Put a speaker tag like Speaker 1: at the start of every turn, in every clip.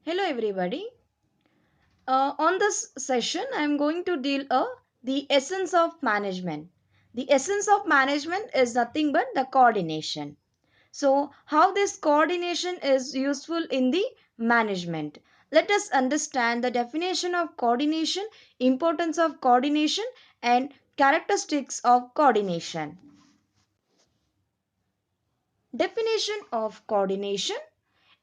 Speaker 1: Hello everybody. On this session, I am going to deal the essence of management. The essence of management is nothing but the coordination. So, how this coordination is useful in the management? Let us understand the definition of coordination, importance of coordination, and characteristics of coordination. Definition of coordination.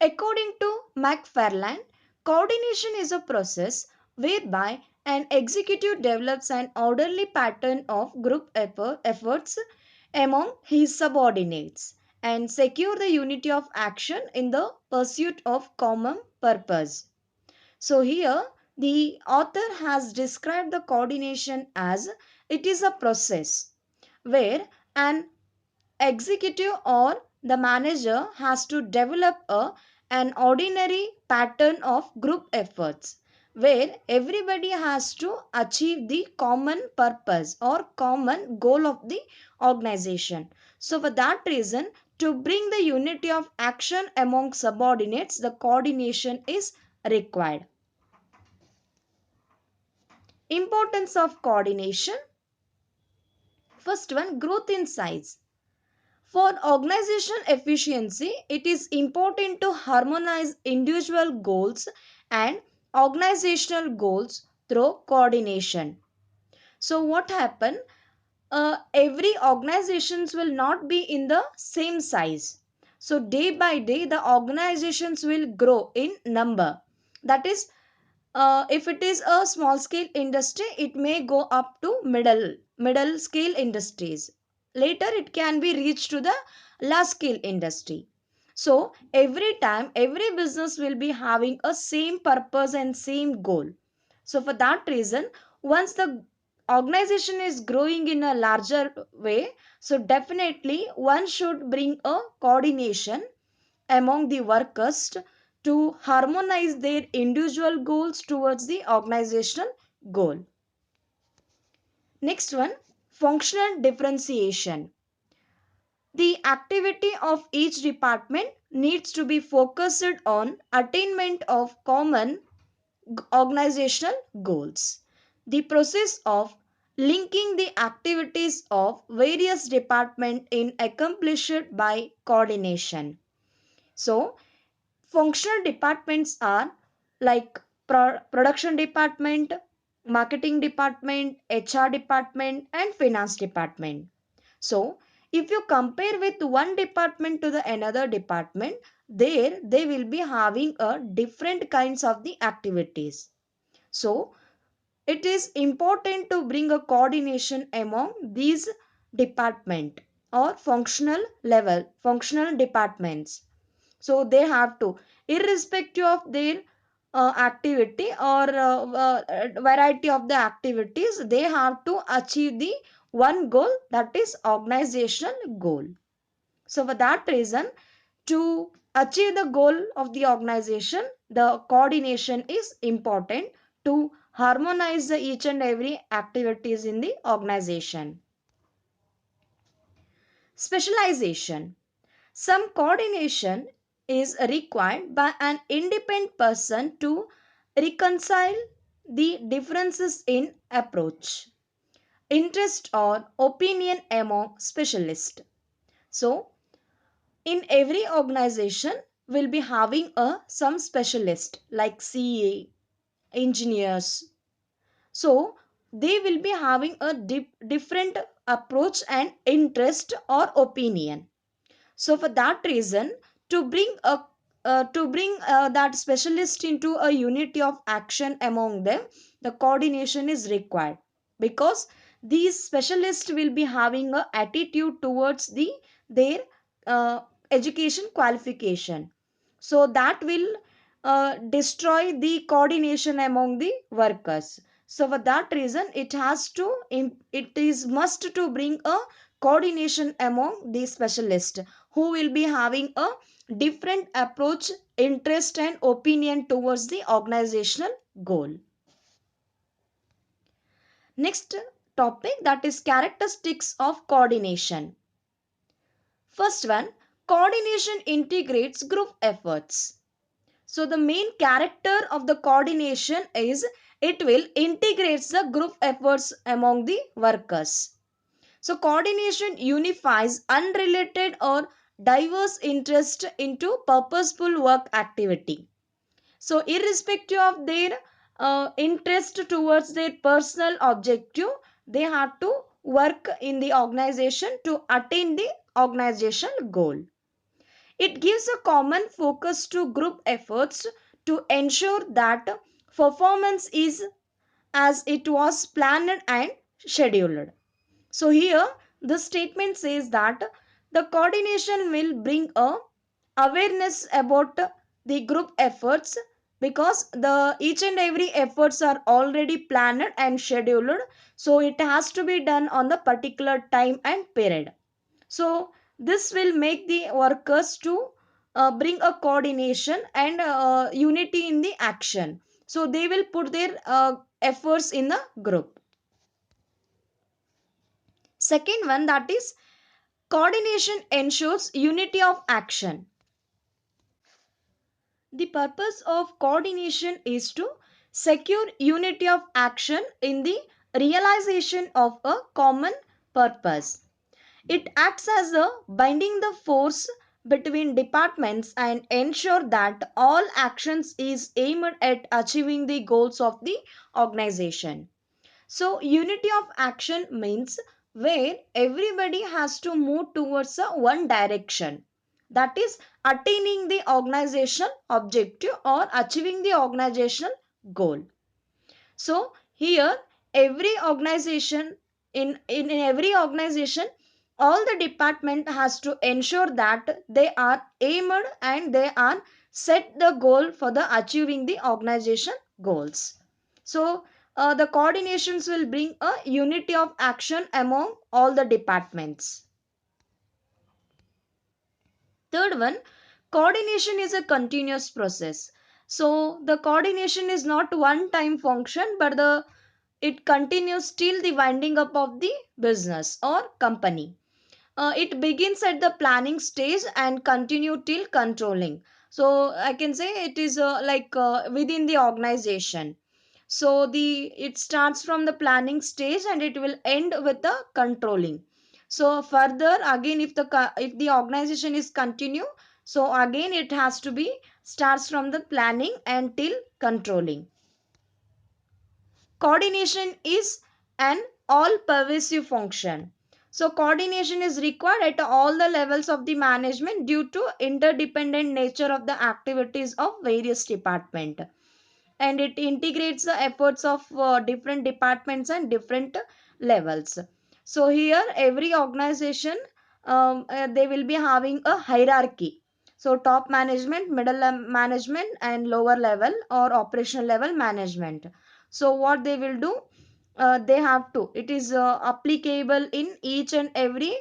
Speaker 1: According to McFarlane, coordination is a process whereby an executive develops an orderly pattern of group efforts among his subordinates and secure the unity of action in the pursuit of common purpose. So here the author has described the coordination as it is a process where an executive or the manager has to develop an ordinary pattern of group efforts where everybody has to achieve the common purpose or common goal of the organization. So for that reason, to bring the unity of action among subordinates, the coordination is required. Importance of coordination. First one, growth in size. For organizational efficiency, it is important to harmonize individual goals and organizational goals through coordination. So what happened? Every organizations will not be in the same size. So day by day, the organizations will grow in number. That is, if it is a small scale industry, it may go up to middle scale industries. Later it can be reached to the large scale industry. So every time every business will be having a same purpose and same goal. So for that reason, once the organization is growing in a larger way, so definitely one should bring a coordination among the workers to harmonize their individual goals towards the organizational goal. Next one, functional differentiation. The activity of each department needs to be focused on attainment of common organizational goals. The process of linking the activities of various departments is accomplished by coordination. So, functional departments are like production department, marketing department, HR department, and finance department. So, if you compare with one department to the another department, there they will be having a different kinds of the activities. So, it is important to bring a coordination among these department or functional departments. So they have to, irrespective of their activity or variety of the activities, they have to achieve the one goal, that is organizational goal. So for that reason, to achieve the goal of the organization, the coordination is important to harmonize the each and every activities in the organization. Specialization. Some coordination is required by an independent person to reconcile the differences in approach, interest, or opinion among specialists. So, in every organization, will be having a some specialist like CA, engineers. So, they will be having a different approach and interest or opinion. So for that reason, to bring a that specialist into a unity of action among them, the coordination is required because these specialists will be having a attitude towards their uh, education qualification. So that will destroy the coordination among the workers. So for that reason, it is must to bring a coordination among the specialists who will be having a different approach, interest, and opinion towards the organizational goal. Next topic, that is characteristics of coordination. First one, coordination integrates group efforts. So the main character of the coordination is it will integrates the group efforts among the workers. So coordination unifies unrelated or diverse interest into purposeful work activity. So irrespective of their interest towards their personal objective, they have to work in the organization to attain the organizational goal. It gives a common focus to group efforts to ensure that performance is as it was planned and scheduled. So here the statement says that the coordination will bring a awareness about the group efforts, because the each and every efforts are already planned and scheduled, so it has to be done on the particular time and period. So this will make the workers to bring a coordination and unity in the action, so they will put their efforts in the group. Second one, that is coordination ensures unity of action. The purpose of coordination is to secure unity of action in the realization of a common purpose. It acts as a binding the force between departments and ensure that all actions is aimed at achieving the goals of the organization. So unity of action means where everybody has to move towards a one direction, that is attaining the organizational objective or achieving the organizational goal. So here every organization, in every organization, all the department has to ensure that they are aimed and they are set the goal for the achieving the organization goals. So the coordinations will bring a unity of action among all the departments. Third one, coordination is a continuous process. So the coordination is not one time function, but the it continues till the winding up of the business or company. It begins at the planning stage and continue till controlling. So I can say it is within the organization. So the it starts from the planning stage and it will end with the controlling. So further again, if the organization is continue, so again it has to be starts from the planning until controlling. Coordination is an all pervasive function. So coordination is required at all the levels of the management due to interdependent nature of the activities of various departments, and it integrates the efforts of different departments and different levels. So here every organization, they will be having a hierarchy. So top management, management, and lower level or operational level management. So what they will do, they have to, it is applicable in each and every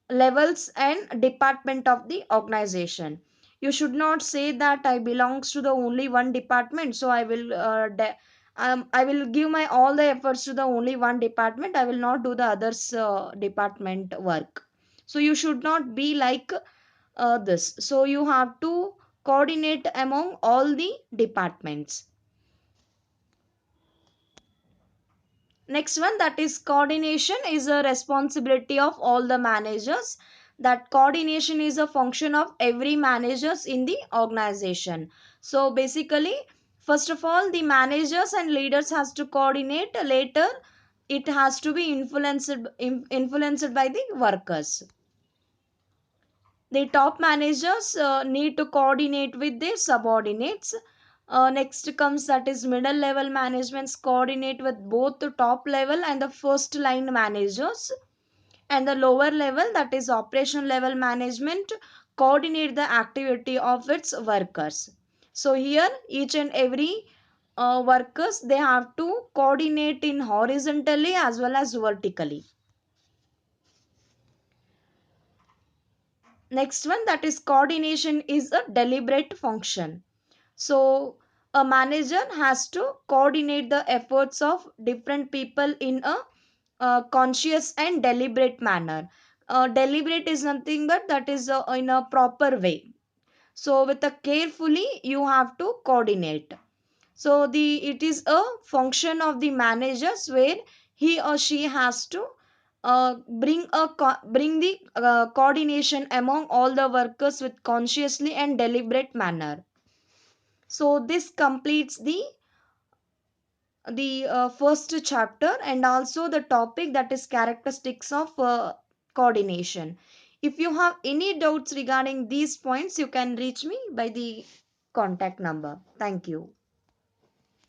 Speaker 1: levels and department of the organization. You should not say that I belongs to the only one department, so I will give my all the efforts to the only one department, I will not do the others department work. So you should not be like this. So you have to coordinate among all the departments. Next one, that is coordination is a responsibility of all the managers. That coordination is a function of every managers in the organization. So basically, first of all, the managers and leaders has to coordinate. Later, it has to be influenced by the workers. The top managers need to coordinate with their subordinates. Next comes that is middle level managements coordinate with both the top level and the first line managers, and the lower level, that is operation level management, coordinate the activity of its workers. So here each and every workers, they have to coordinate in horizontally as well as vertically. Next one, that is coordination is a deliberate function. So a manager has to coordinate the efforts of different people in a conscious and deliberate manner. Deliberate is nothing but that is in a proper way. So with a carefully you have to coordinate. So the it is a function of the managers where he or she has to bring the coordination among all the workers with consciously and deliberate manner. So this completes the first chapter and also the topic, that is characteristics of coordination. If you have any doubts regarding these points, you can reach me by the contact number. Thank you.